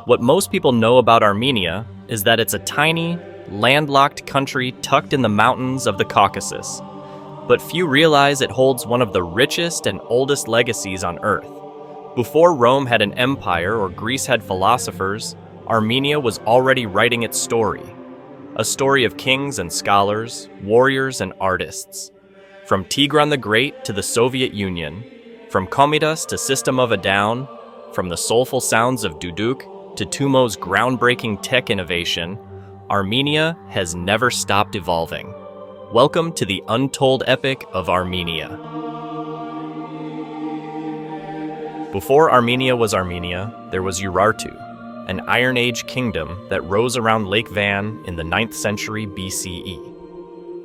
What most people know about Armenia is that it's a tiny, landlocked country tucked in the mountains of the Caucasus. But few realize it holds one of the richest and oldest legacies on Earth. Before Rome had an empire or Greece had philosophers, Armenia was already writing its story. A story of kings and scholars, warriors and artists. From Tigran the Great to the Soviet Union, from Komitas to System of a Down, from the soulful sounds of duduk to Tumo's groundbreaking tech innovation, Armenia has never stopped evolving. Welcome to the untold epic of Armenia. Before Armenia was Armenia, there was Urartu, an Iron Age kingdom that rose around Lake Van in the 9th century BCE.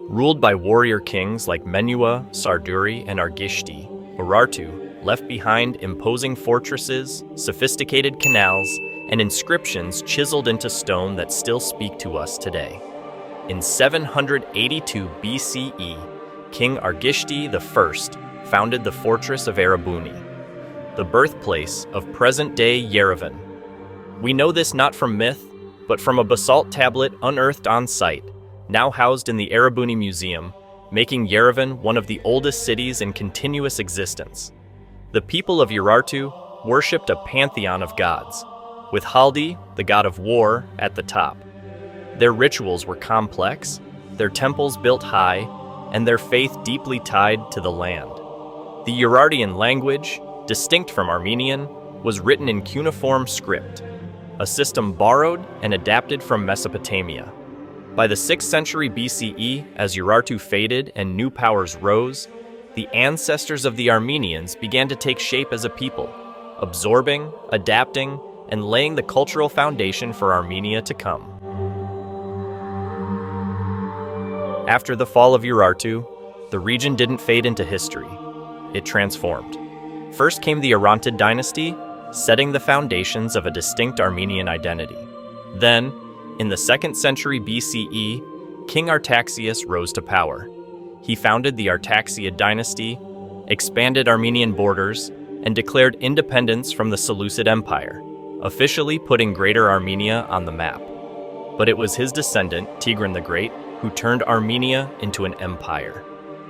Ruled by warrior kings like Menua, Sarduri, and Argishti, Urartu left behind imposing fortresses, sophisticated canals, and inscriptions chiseled into stone that still speak to us today. In 782 BCE, King Argishti I founded the fortress of Erebuni, the birthplace of present-day Yerevan. We know this not from myth, but from a basalt tablet unearthed on site, now housed in the Erebuni Museum, making Yerevan one of the oldest cities in continuous existence. The people of Urartu worshipped a pantheon of gods, with Haldi, the god of war, at the top. Their rituals were complex, their temples built high, and their faith deeply tied to the land. The Urartian language, distinct from Armenian, was written in cuneiform script, a system borrowed and adapted from Mesopotamia. By the 6th century BCE, as Urartu faded and new powers rose, the ancestors of the Armenians began to take shape as a people, absorbing, adapting, and laying the cultural foundation for Armenia to come. After the fall of Urartu, the region didn't fade into history. It transformed. First came the Urartu dynasty, setting the foundations of a distinct Armenian identity. Then, in the 2nd century BCE, King Artaxias rose to power. He founded the Artaxid dynasty, expanded Armenian borders, and declared independence from the Seleucid Empire, officially putting Greater Armenia on the map. But it was his descendant, Tigran the Great, who turned Armenia into an empire.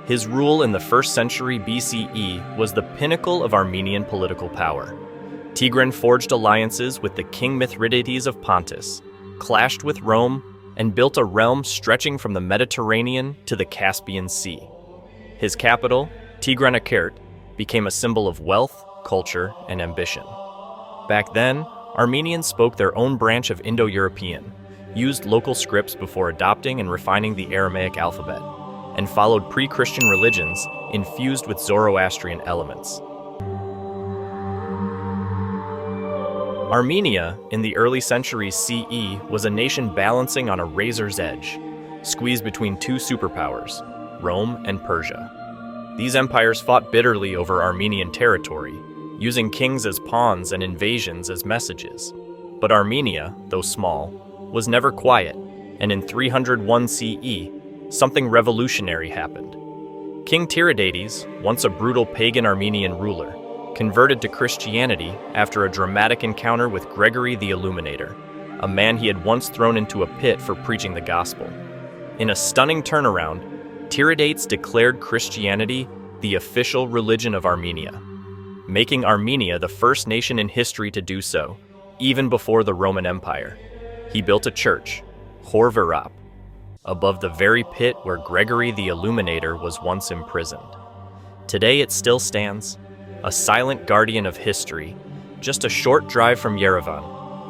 His rule in the 1st century BCE was the pinnacle of Armenian political power. Tigran forged alliances with the King Mithridates of Pontus, clashed with Rome, and built a realm stretching from the Mediterranean to the Caspian Sea. His capital, Tigran became a symbol of wealth, culture, and ambition. Back then, Armenians spoke their own branch of Indo-European, used local scripts before adopting and refining the Aramaic alphabet, and followed pre-Christian religions infused with Zoroastrian elements. Armenia, in the early centuries CE, was a nation balancing on a razor's edge, squeezed between two superpowers, Rome and Persia. These empires fought bitterly over Armenian territory, using kings as pawns and invasions as messages. But Armenia, though small, was never quiet, and in 301 CE, something revolutionary happened. King Tiridates, once a brutal pagan Armenian ruler, converted to Christianity after a dramatic encounter with Gregory the Illuminator, a man he had once thrown into a pit for preaching the gospel. In a stunning turnaround, Tiridates declared Christianity the official religion of Armenia, making Armenia the first nation in history to do so, even before the Roman Empire. He built a church, Hor Virap, above the very pit where Gregory the Illuminator was once imprisoned. Today it still stands, a silent guardian of history, just a short drive from Yerevan,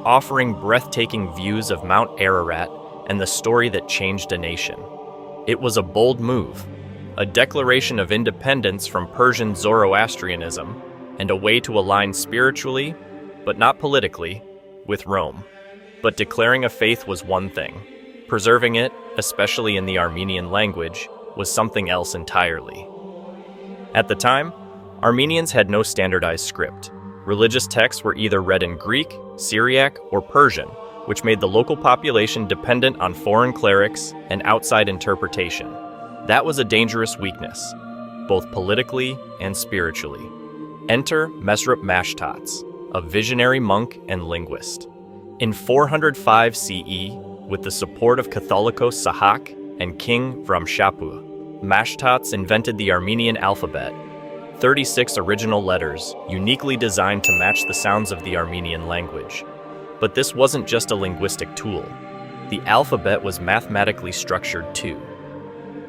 offering breathtaking views of Mount Ararat and the story that changed a nation. It was a bold move, a declaration of independence from Persian Zoroastrianism, and a way to align spiritually, but not politically, with Rome. But declaring a faith was one thing. Preserving it, especially in the Armenian language, was something else entirely. At the time, Armenians had no standardized script. Religious texts were either read in Greek, Syriac, or Persian, which made the local population dependent on foreign clerics and outside interpretation. That was a dangerous weakness, both politically and spiritually. Enter Mesrop Mashtats, a visionary monk and linguist. In 405 CE, with the support of Catholicos Sahak and King Vramshapu, Mashtats invented the Armenian alphabet, 36 original letters, uniquely designed to match the sounds of the Armenian language. But this wasn't just a linguistic tool. The alphabet was mathematically structured too.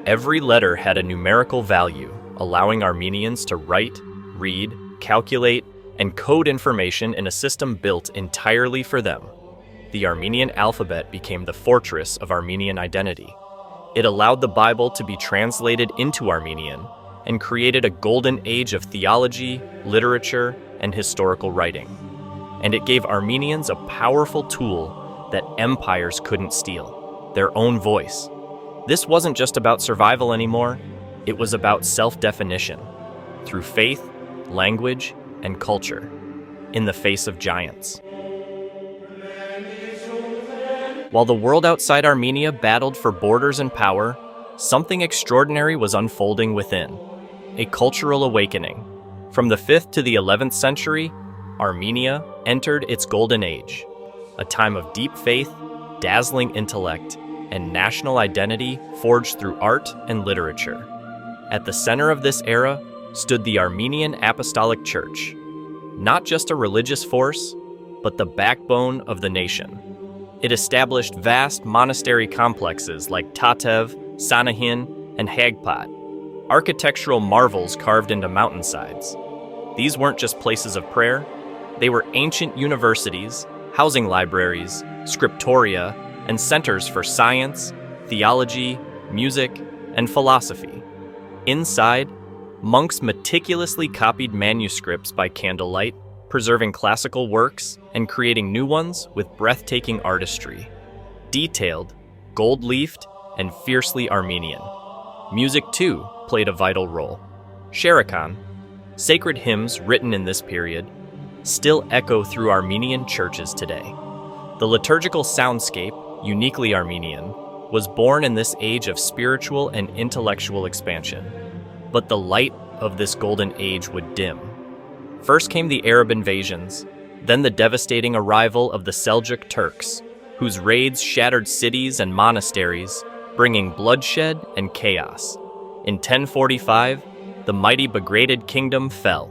Every letter had a numerical value, allowing Armenians to write, read, calculate, and code information in a system built entirely for them. The Armenian alphabet became the fortress of Armenian identity. It allowed the Bible to be translated into Armenian and created a golden age of theology, literature, and historical writing. And it gave Armenians a powerful tool that empires couldn't steal: their own voice. This wasn't just about survival anymore, it was about self-definition, through faith, language, and culture, in the face of giants. While the world outside Armenia battled for borders and power, something extraordinary was unfolding within: a cultural awakening. From the 5th to the 11th century, Armenia entered its golden age, a time of deep faith, dazzling intellect, and national identity forged through art and literature. At the center of this era stood the Armenian Apostolic Church, not just a religious force, but the backbone of the nation. It established vast monastery complexes like Tatev, Sanahin, and Hagpat, architectural marvels carved into mountainsides. These weren't just places of prayer, they were ancient universities, housing libraries, scriptoria, and centers for science, theology, music, and philosophy. Inside, monks meticulously copied manuscripts by candlelight, preserving classical works and creating new ones with breathtaking artistry. Detailed, gold-leafed, and fiercely Armenian. Music, too, played a vital role. Sherakan, sacred hymns written in this period, still echo through Armenian churches today. The liturgical soundscape, uniquely Armenian, was born in this age of spiritual and intellectual expansion. But the light of this golden age would dim. First came the Arab invasions, then the devastating arrival of the Seljuk Turks, whose raids shattered cities and monasteries, bringing bloodshed and chaos. In 1045, the mighty Bagratid kingdom fell.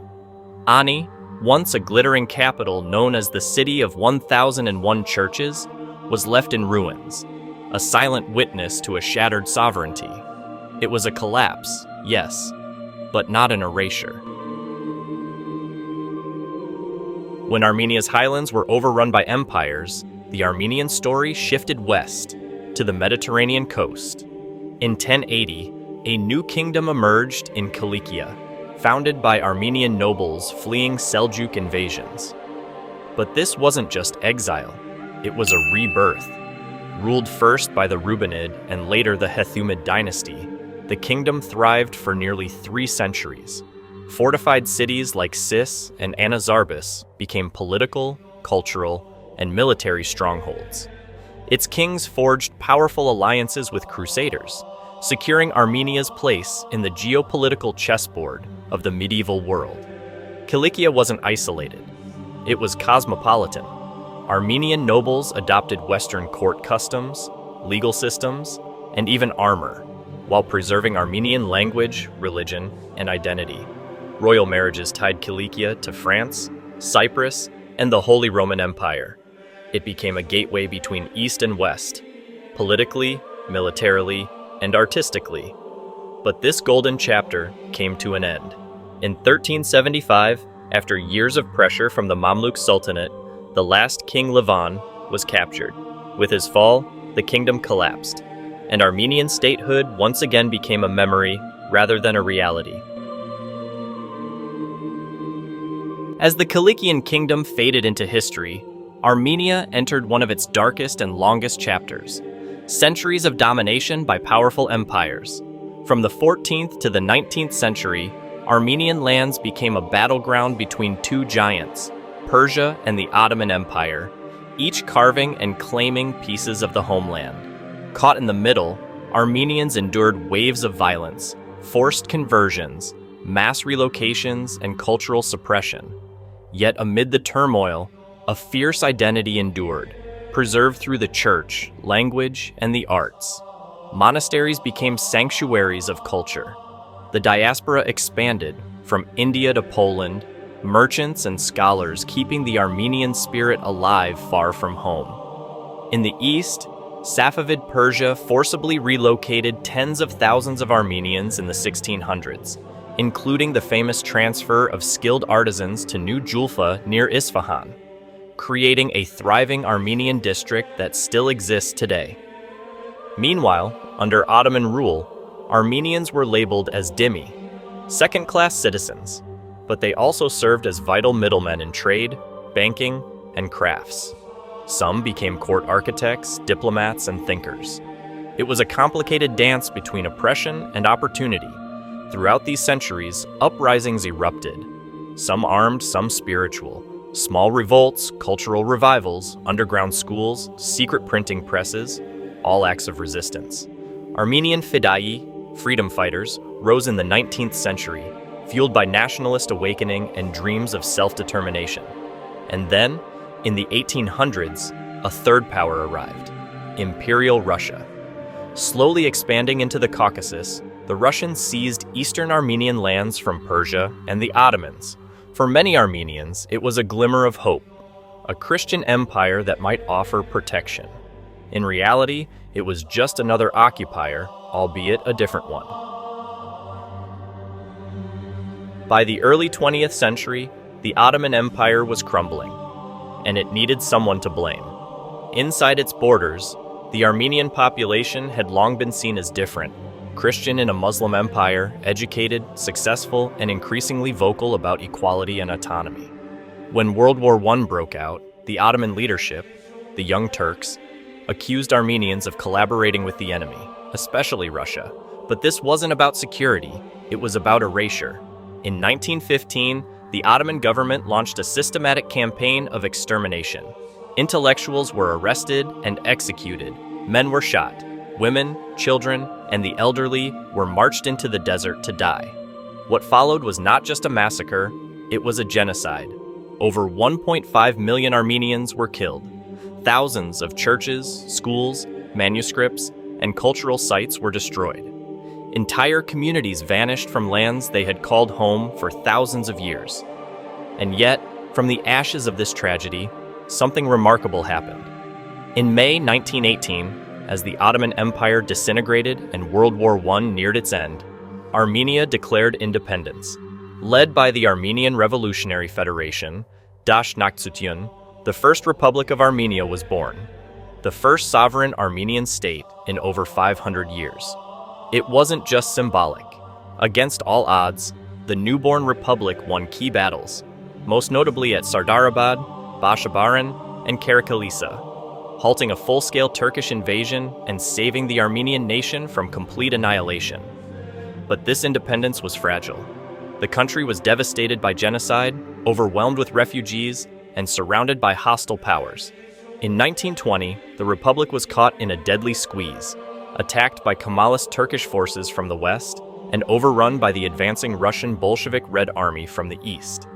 Ani, once a glittering capital known as the City of 1001 Churches, was left in ruins, a silent witness to a shattered sovereignty. It was a collapse, yes, but not an erasure. When Armenia's highlands were overrun by empires, the Armenian story shifted west to the Mediterranean coast. In 1080, a new kingdom emerged in Cilicia, founded by Armenian nobles fleeing Seljuk invasions. But this wasn't just exile, it was a rebirth. Ruled first by the Rubenid and later the Hethumid dynasty, the kingdom thrived for nearly 3 centuries. Fortified cities like Sis and Anazarbis became political, cultural, and military strongholds. Its kings forged powerful alliances with crusaders, securing Armenia's place in the geopolitical chessboard of the medieval world. Cilicia wasn't isolated. It was cosmopolitan. Armenian nobles adopted Western court customs, legal systems, and even armor, while preserving Armenian language, religion, and identity. Royal marriages tied Cilicia to France, Cyprus, and the Holy Roman Empire. It became a gateway between East and West, politically, militarily, and artistically. But this golden chapter came to an end. In 1375, after years of pressure from the Mamluk Sultanate, the last king Levan was captured. With his fall, the kingdom collapsed, and Armenian statehood once again became a memory rather than a reality. As the Cilician kingdom faded into history, Armenia entered one of its darkest and longest chapters. Centuries of domination by powerful empires. From the 14th to the 19th century, Armenian lands became a battleground between 2 giants, Persia and the Ottoman Empire, each carving and claiming pieces of the homeland. Caught in the middle, Armenians endured waves of violence, forced conversions, mass relocations, and cultural suppression. Yet amid the turmoil, a fierce identity endured, preserved through the church, language, and the arts. Monasteries became sanctuaries of culture. The diaspora expanded from India to Poland, merchants and scholars keeping the Armenian spirit alive far from home. In the east, Safavid Persia forcibly relocated tens of thousands of Armenians in the 1600s, including the famous transfer of skilled artisans to New Julfa near Isfahan, creating a thriving Armenian district that still exists today. Meanwhile, under Ottoman rule, Armenians were labeled as dhimmi, second-class citizens, but they also served as vital middlemen in trade, banking, and crafts. Some became court architects, diplomats, and thinkers. It was a complicated dance between oppression and opportunity. Throughout these centuries, uprisings erupted, some armed, some spiritual. Small revolts, cultural revivals, underground schools, secret printing presses, all acts of resistance. Armenian fidai, freedom fighters, rose in the 19th century, fueled by nationalist awakening and dreams of self-determination. And then, in the 1800s, a third power arrived, Imperial Russia. Slowly expanding into the Caucasus, the Russians seized eastern Armenian lands from Persia and the Ottomans. For many Armenians, it was a glimmer of hope, a Christian empire that might offer protection. In reality, it was just another occupier, albeit a different one. By the early 20th century, the Ottoman Empire was crumbling, and it needed someone to blame. Inside its borders, the Armenian population had long been seen as different, Christian in a Muslim empire, educated, successful, and increasingly vocal about equality and autonomy. When World War I broke out, the Ottoman leadership, the Young Turks, accused Armenians of collaborating with the enemy, especially Russia. But this wasn't about security, it was about erasure. In 1915, the Ottoman government launched a systematic campaign of extermination. Intellectuals were arrested and executed. Men were shot. Women, children, and the elderly were marched into the desert to die. What followed was not just a massacre, it was a genocide. Over 1.5 million Armenians were killed. Thousands of churches, schools, manuscripts, and cultural sites were destroyed. Entire communities vanished from lands they had called home for thousands of years. And yet, from the ashes of this tragedy, something remarkable happened. In May 1918, as the Ottoman Empire disintegrated and World War I neared its end, Armenia declared independence. Led by the Armenian Revolutionary Federation, Dashnakhtsytyn, the First Republic of Armenia was born, the first sovereign Armenian state in over 500 years. It wasn't just symbolic. Against all odds, the newborn republic won key battles, most notably at Sardarabad, Bashabaran, and Karakalisa, halting a full-scale Turkish invasion and saving the Armenian nation from complete annihilation. But this independence was fragile. The country was devastated by genocide, overwhelmed with refugees, and surrounded by hostile powers. In 1920, the republic was caught in a deadly squeeze, attacked by Kemalist Turkish forces from the west and overrun by the advancing Russian Bolshevik Red Army from the east.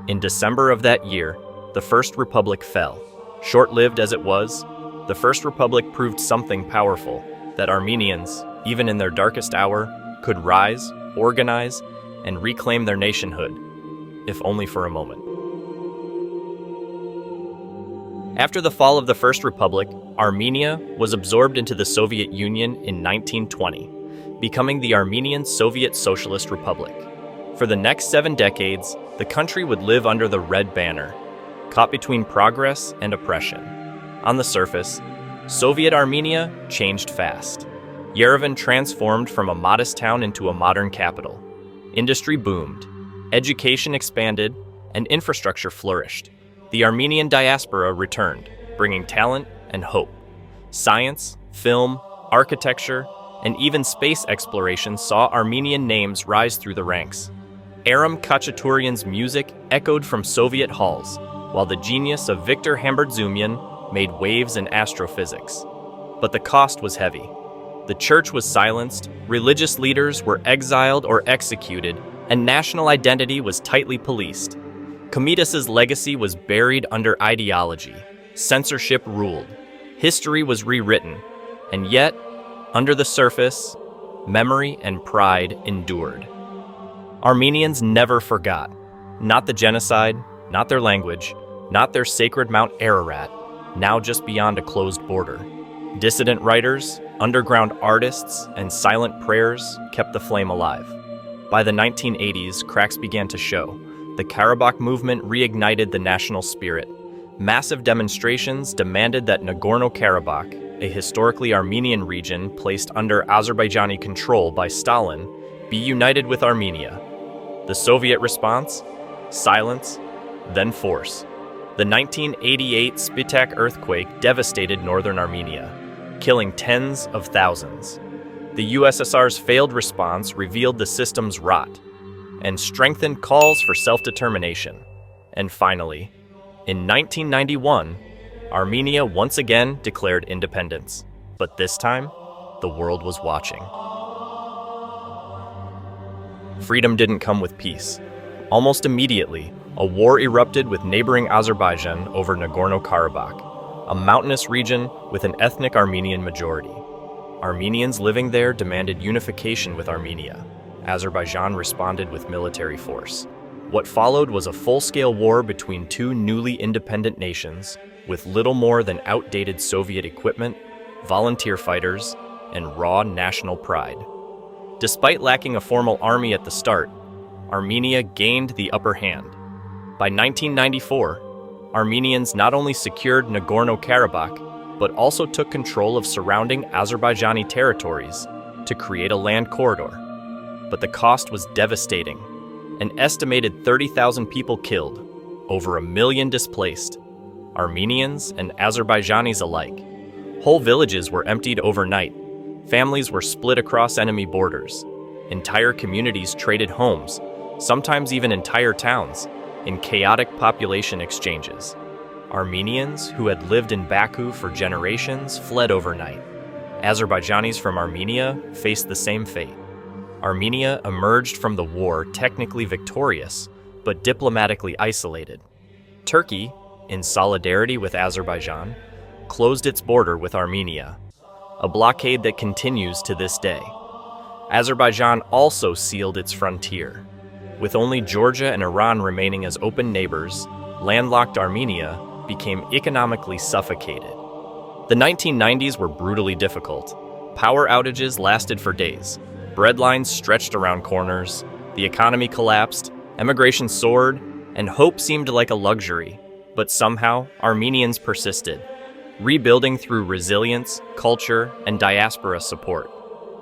In December of that year, the First Republic fell. Short-lived as it was, the First Republic proved something powerful, that Armenians, even in their darkest hour, could rise, organize, and reclaim their nationhood, if only for a moment. After the fall of the First Republic, Armenia was absorbed into the Soviet Union in 1920, becoming the Armenian Soviet Socialist Republic. For the next 7 decades, the country would live under the Red Banner, caught between progress and oppression. On the surface, Soviet Armenia changed fast. Yerevan transformed from a modest town into a modern capital. Industry boomed, education expanded, and infrastructure flourished. The Armenian diaspora returned, bringing talent and hope. Science, film, architecture, and even space exploration saw Armenian names rise through the ranks. Aram Khachaturian's music echoed from Soviet halls, while the genius of Viktor Hamburtzumian made waves in astrophysics. But the cost was heavy. The church was silenced, religious leaders were exiled or executed, and national identity was tightly policed. Komidas's legacy was buried under ideology. Censorship ruled, History was rewritten, and yet, under the surface, memory and pride endured. Armenians never forgot. Not the genocide, not their language, not their sacred Mount Ararat, now just beyond a closed border. Dissident writers, underground artists, and silent prayers kept the flame alive. By the 1980s, cracks began to show. The Karabakh movement reignited the national spirit. Massive demonstrations demanded that Nagorno-Karabakh, a historically Armenian region placed under Azerbaijani control by Stalin, be united with Armenia. The Soviet response? Silence, then force. The 1988 Spitak earthquake devastated northern Armenia, killing tens of thousands. The USSR's failed response revealed the system's rot and strengthened calls for self-determination. And finally, in 1991, Armenia once again declared independence. But this time, the world was watching. Freedom didn't come with peace. Almost immediately, a war erupted with neighboring Azerbaijan over Nagorno-Karabakh, a mountainous region with an ethnic Armenian majority. Armenians living there demanded unification with Armenia. Azerbaijan responded with military force. What followed was a full-scale war between two newly independent nations, with little more than outdated Soviet equipment, volunteer fighters, and raw national pride. Despite lacking a formal army at the start, Armenia gained the upper hand. By 1994, Armenians not only secured Nagorno-Karabakh, but also took control of surrounding Azerbaijani territories to create a land corridor. But the cost was devastating. An estimated 30,000 people killed, over 1 million displaced, Armenians and Azerbaijanis alike. Whole villages were emptied overnight. Families were split across enemy borders. Entire communities traded homes, sometimes even entire towns, in chaotic population exchanges. Armenians who had lived in Baku for generations fled overnight. Azerbaijanis from Armenia faced the same fate. Armenia emerged from the war technically victorious, but diplomatically isolated. Turkey, in solidarity with Azerbaijan, closed its border with Armenia, a blockade that continues to this day. Azerbaijan also sealed its frontier. With only Georgia and Iran remaining as open neighbors, landlocked Armenia became economically suffocated. The 1990s were brutally difficult. Power outages lasted for days. Bread lines stretched around corners. The economy collapsed. Emigration soared, and hope seemed like a luxury. But somehow, Armenians persisted, rebuilding through resilience, culture, and diaspora support.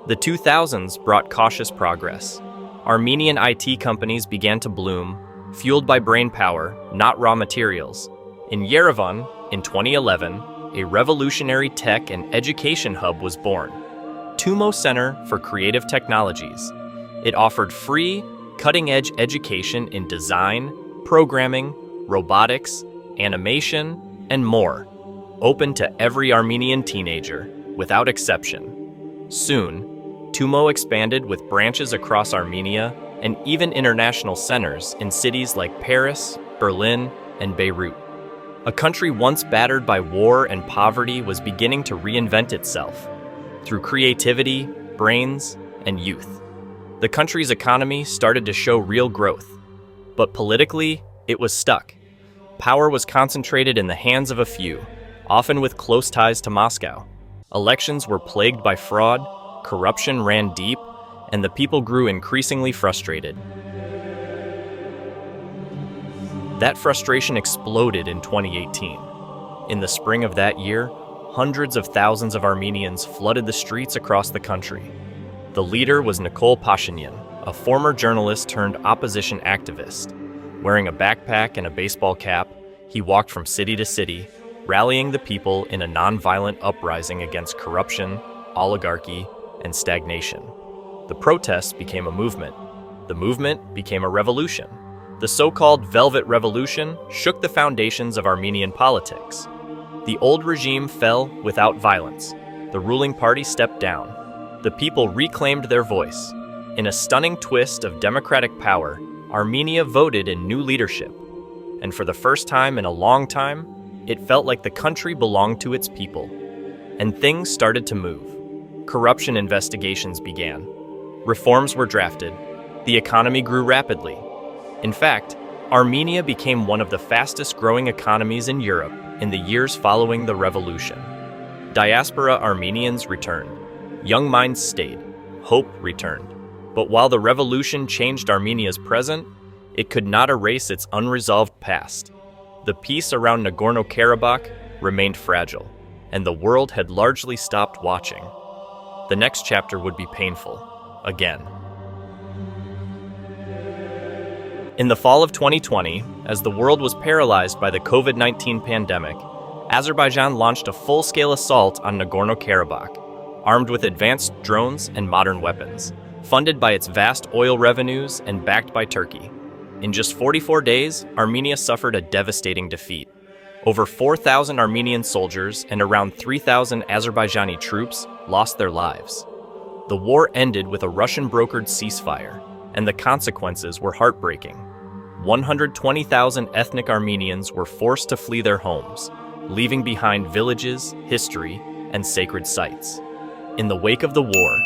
The 2000s brought cautious progress. Armenian IT companies began to bloom, fueled by brainpower, not raw materials. In Yerevan, in 2011, a revolutionary tech and education hub was born, Tumo Center for Creative Technologies. It offered free, cutting-edge education in design, programming, robotics, animation, and more, open to every Armenian teenager, without exception. Soon, Tumo expanded with branches across Armenia and even international centers in cities like Paris, Berlin, and Beirut. A country once battered by war and poverty was beginning to reinvent itself through creativity, brains, and youth. The country's economy started to show real growth, but politically, it was stuck. Power was concentrated in the hands of a few, often with close ties to Moscow. Elections were plagued by fraud, corruption ran deep, and the people grew increasingly frustrated. That frustration exploded in 2018. In the spring of that year, hundreds of thousands of Armenians flooded the streets across the country. The leader was Nikol Pashinyan, a former journalist turned opposition activist. Wearing a backpack and a baseball cap, he walked from city to city, rallying the people in a nonviolent uprising against corruption, oligarchy, and stagnation. The protests became a movement. The movement became a revolution. The so-called Velvet Revolution shook the foundations of Armenian politics. The old regime fell without violence. The ruling party stepped down. The people reclaimed their voice. In a stunning twist of democratic power, Armenia voted in new leadership. And for the first time in a long time, it felt like the country belonged to its people. And things started to move. Corruption investigations began. Reforms were drafted. The economy grew rapidly. In fact, Armenia became one of the fastest-growing economies in Europe in the years following the revolution. Diaspora Armenians returned. Young minds stayed. Hope returned. But while the revolution changed Armenia's present, it could not erase its unresolved past. The peace around Nagorno-Karabakh remained fragile, and the world had largely stopped watching. The next chapter would be painful, again. In the fall of 2020, as the world was paralyzed by the COVID-19 pandemic, Azerbaijan launched a full-scale assault on Nagorno-Karabakh, armed with advanced drones and modern weapons, funded by its vast oil revenues and backed by Turkey. In just 44 days, Armenia suffered a devastating defeat. Over 4,000 Armenian soldiers and around 3,000 Azerbaijani troops lost their lives. The war ended with a Russian-brokered ceasefire, and the consequences were heartbreaking. 120,000 ethnic Armenians were forced to flee their homes, leaving behind villages, history, and sacred sites. In the wake of the war,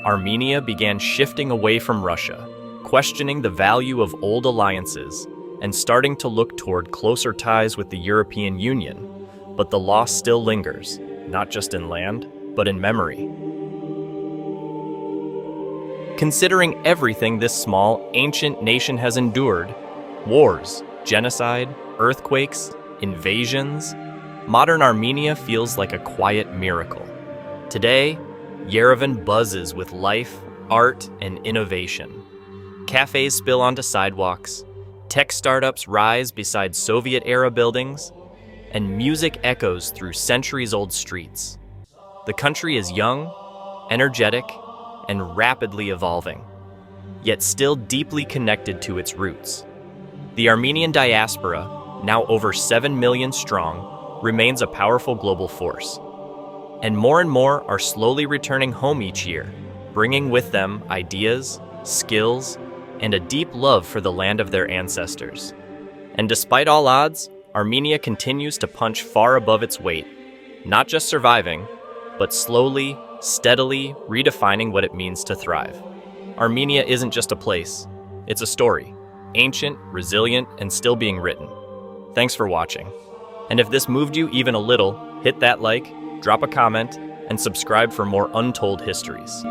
Armenia began shifting away from Russia, questioning the value of old alliances and starting to look toward closer ties with the European Union. But the loss still lingers, not just in land, but in memory. Considering everything this small, ancient nation has endured, wars, genocide, earthquakes, invasions, modern Armenia feels like a quiet miracle. Today, Yerevan buzzes with life, art, and innovation. Cafes spill onto sidewalks, tech startups rise beside Soviet-era buildings, and music echoes through centuries-old streets. The country is young, energetic, and rapidly evolving, yet still deeply connected to its roots. The Armenian diaspora, now over 7 million strong, remains a powerful global force. And more are slowly returning home each year, bringing with them ideas, skills, and a deep love for the land of their ancestors. And despite all odds, Armenia continues to punch far above its weight, not just surviving, but slowly, steadily redefining what it means to thrive. Armenia isn't just a place, it's a story, ancient, resilient, and still being written. Thanks for watching. And if this moved you even a little, hit that like, drop a comment, and subscribe for more untold histories.